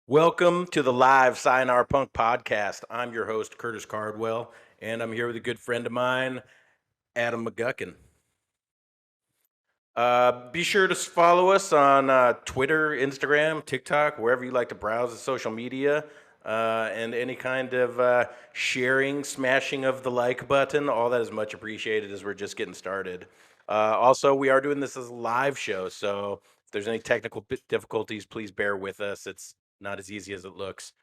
Welcome to the live Sayonara Punk Podcast. I'm your host, Curtis Cardwell, and I'm here with a good friend of mine, Adam McGuckin. Be sure to follow us on Twitter, Instagram, TikTok, wherever you like to browse the social media, and any kind of sharing, smashing of the like button. All that is much appreciated as we're just getting started. Also, we are doing this as a live show, so if there's any technical difficulties, please bear with us. It's not as easy as it looks.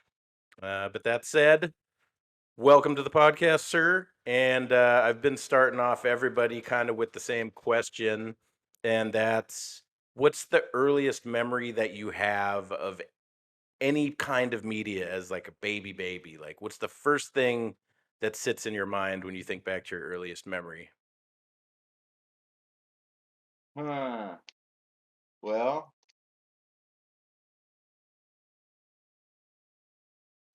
But that said, welcome to the podcast, sir. And I've been starting off everybody kind of with the same question, and that's what's the earliest memory that you have of any kind of media as like a baby? Like, what's the first thing that sits in your mind when you think back to your earliest memory? Huh. Well,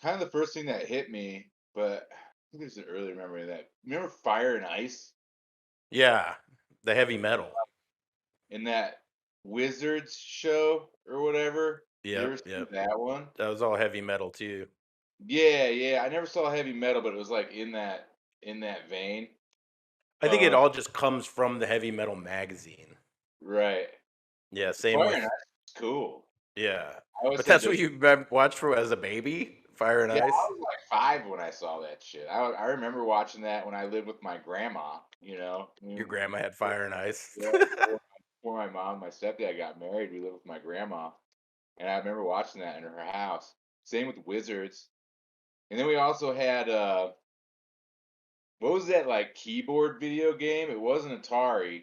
kind of the first thing that hit me, but I think there's an earlier memory of that. Remember Fire and Ice Yeah, the heavy metal. in that Wizards show or whatever? You Yep, ever see yep. that one? That was all heavy metal too. Yeah, yeah. I never saw heavy metal, but it was like in that vein. I think it Um, all just comes from the heavy metal magazine. right. Yeah, same Fire and with. Ice is cool. Yeah, I always but said that's those. what you watched for as a baby, Fire and Yeah, I Ice. was like 5 when I saw that shit. I remember watching that when I lived with my grandma. Your grandma had Fire and Ice. Yeah, before my mom and my stepdad got married, we lived with my grandma, and I remember watching that in her house. Same with Wizards, and then we also had what was that like keyboard video game? It wasn't Atari.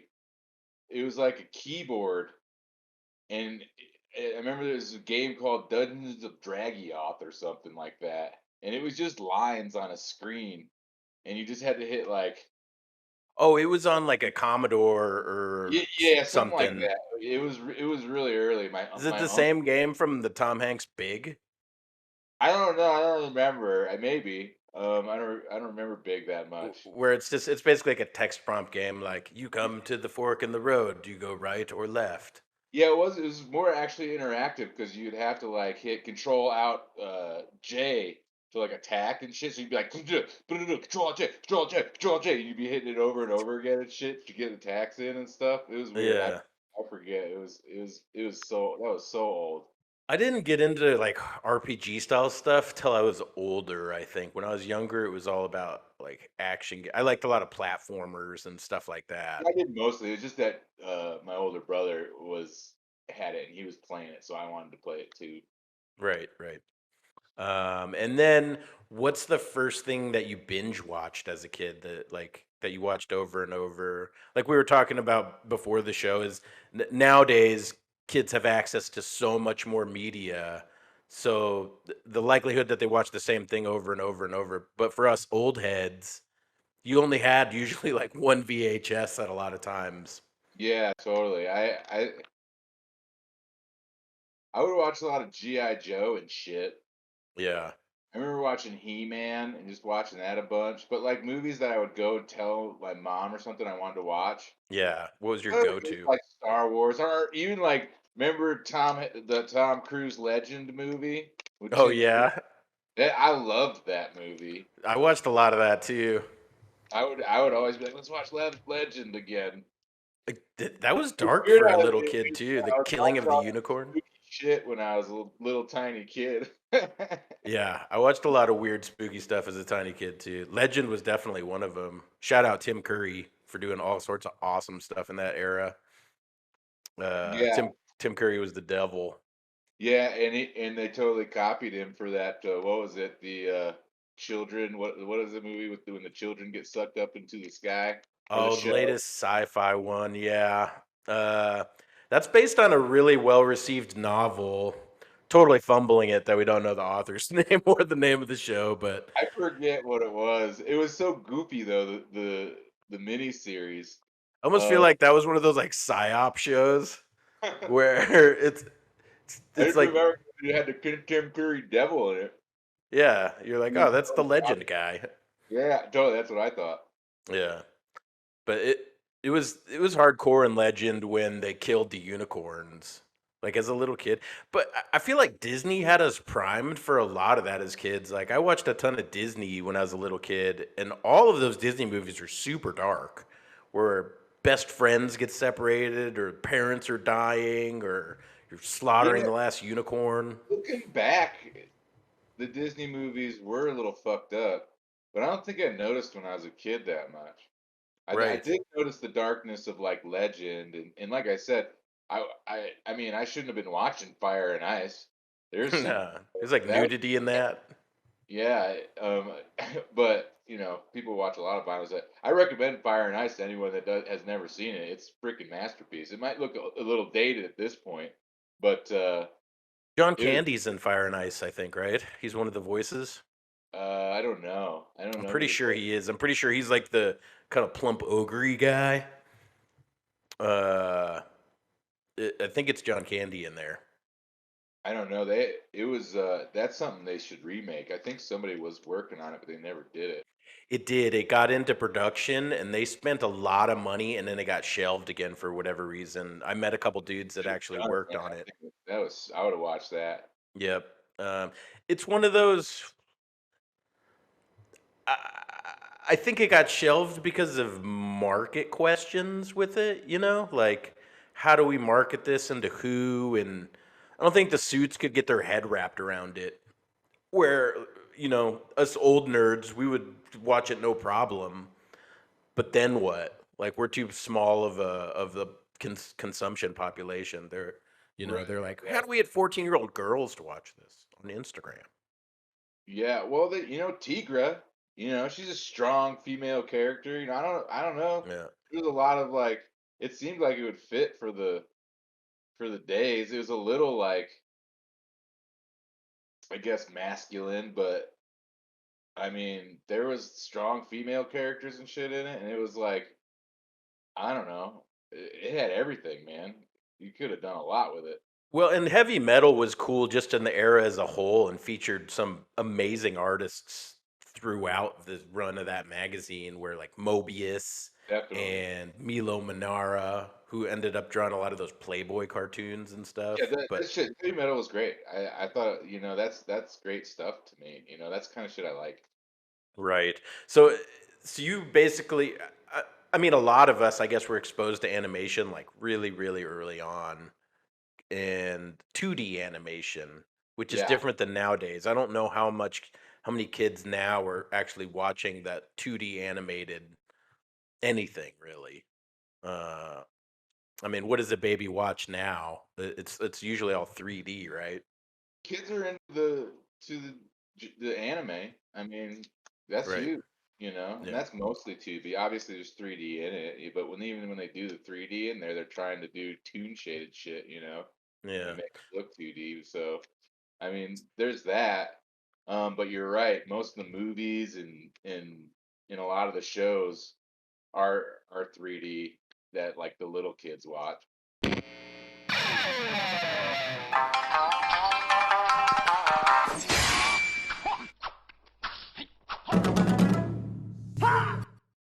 It was like a keyboard, and I remember there was a game called Dungeons of Dragioth or something like that, and it was just lines on a screen, and you just had to hit like Oh, it was on like a Commodore or yeah, yeah, something like something. that. It was really early. My Is it my the uncle. same game from the Tom Hanks Big? I don't know, I don't remember, I maybe, I don't remember Big that much. Where it's basically like a text prompt game, like you come to the fork in the road. Do you go right or left? Yeah, it was more actually interactive because 'cause you'd have to, like, hit control out, J to, like, attack and shit, so you'd be like, control J, control J, control J," you'd be hitting it over and over again and shit to get attacks in and stuff. It was weird, I Yeah. forget, it was so that was so old. I didn't get into like RPG style stuff till I was older, I think. When I was younger, it was all about like action. I liked a lot of platformers and stuff like that. I did mostly, it's just that, my older brother had it and he was playing it, so I wanted to play it too. Right, right. And then what's the first thing that you binge watched as a kid that you watched over and over? Like we were talking about before the show is nowadays kids have access to so much more media. So the likelihood that they watch the same thing over and over and over. But for us old heads, you only had usually like one VHS at a lot of times. Yeah, totally. I would watch a lot of G.I. Joe and shit. Yeah. I remember watching He-Man and just watching that a bunch, but, like, movies that I would go tell my mom or something I wanted to watch, Yeah. What was your it was go-to? like Star Wars or even, like, remember the Tom Cruise Legend movie with Oh Tim Curry? yeah. I loved that movie. I watched a lot of that too. I would always be like, "Let's watch Legend again." Like, that was It's dark weird for a how little kid too. The I was killing watching of the all that unicorn. spooky shit when I was a little tiny kid. Yeah, I watched a lot of weird, spooky stuff as a tiny kid too. Legend was definitely one of them. Shout out Tim Curry for doing all sorts of awesome stuff in that era. Yeah. Tim Curry was the devil. Yeah, and they totally copied him for that, what was it? Children what is the movie with when the children get sucked up into the sky? Or the Oh, the show? latest sci-fi one, yeah. Uh, that's based on a really well-received novel. Totally fumbling it that we don't know the author's name or the name of the show, but I forget what it was. It was so goofy though, the miniseries. I almost feel Uh, like that was one of those like psyop shows where I it's just like remember it had the Tim Curry devil in it. yeah, you're like, He was oh, that's the so legend awesome. guy. Yeah, totally, that's what I thought. Yeah, but it was hardcore in Legend when they killed the unicorns. like as a little kid. But I feel like Disney had us primed for a lot of that as kids. Like I watched a ton of Disney when I was a little kid, and all of those Disney movies are super dark, where best friends get separated, or parents are dying, or you're slaughtering Yeah, the last unicorn. looking back, the Disney movies were a little fucked up, but I don't think I noticed when I was a kid that much. I Right. did notice the darkness of like Legend, and like I said, I mean I shouldn't have been watching Fire and Ice. There's some Nah, there's like that nudity in that. yeah, but people watch a lot of violence. I recommend Fire and Ice to anyone that has never seen it. It's a freaking masterpiece. It might look a little dated at this point, but John it was. Candy's in Fire and Ice, I think, right? He's one of the voices. I don't know. I don't I'm know who pretty the sure voice. he is. I'm pretty sure he's like the kind of plump ogre guy. Uh, I think it's John Candy in there. I don't know. It was that's something they should remake. I think somebody was working on it, but they never did it. It did. It got into production, and they spent a lot of money, and then it got shelved again for whatever reason. I met a couple dudes that Should have actually done it, worked man. on I it. think that was. I would have watched that. Yep. It's one of those. I, I think it got shelved because of market questions with it. Like how do we market this and to who? And I don't think the suits could get their head wrapped around it. Where us old nerds, we would watch it no problem. But then what? Like we're too small of the consumption population. Right. They're like, how Right. do we get 14-year-old girls to watch this on Instagram? Yeah. Well, Tigra. She's a strong female character. I don't know. Yeah. There's a lot of like. It seemed like it would fit for the days. It was a little like, I guess, masculine, but I mean, there was strong female characters and shit in it, and it was like, I don't know. It had everything, man. You could have done a lot with it. Well, and heavy metal was cool just in the era as a whole and featured some amazing artists throughout the run of that magazine, where like Mobius Definitely. and Milo Manara, who ended up drawing a lot of those Playboy cartoons and Yeah, stuff. that But shit, heavy metal was great. I thought, that's great stuff to me. That's kind of shit I like. right. So you basically, I, I mean, a lot of us, I guess, were exposed to animation like really, really early on, and 2D animation, which is Yeah. different than nowadays. I don't know how many kids now are actually watching that 2D animated anything really. Uh, I mean, what does a baby watch now? It's usually all 3D, right? Kids are into the anime. I mean, that's Right. huge, and Yeah. that's mostly 2D. Obviously, there's 3D in it, but even when they do the 3D in there, they're trying to do toon shaded shit, and Yeah. make it look 2D. So, I mean, there's that. But you're right. Most of the movies and a lot of the shows are 3D that like the little kids watch.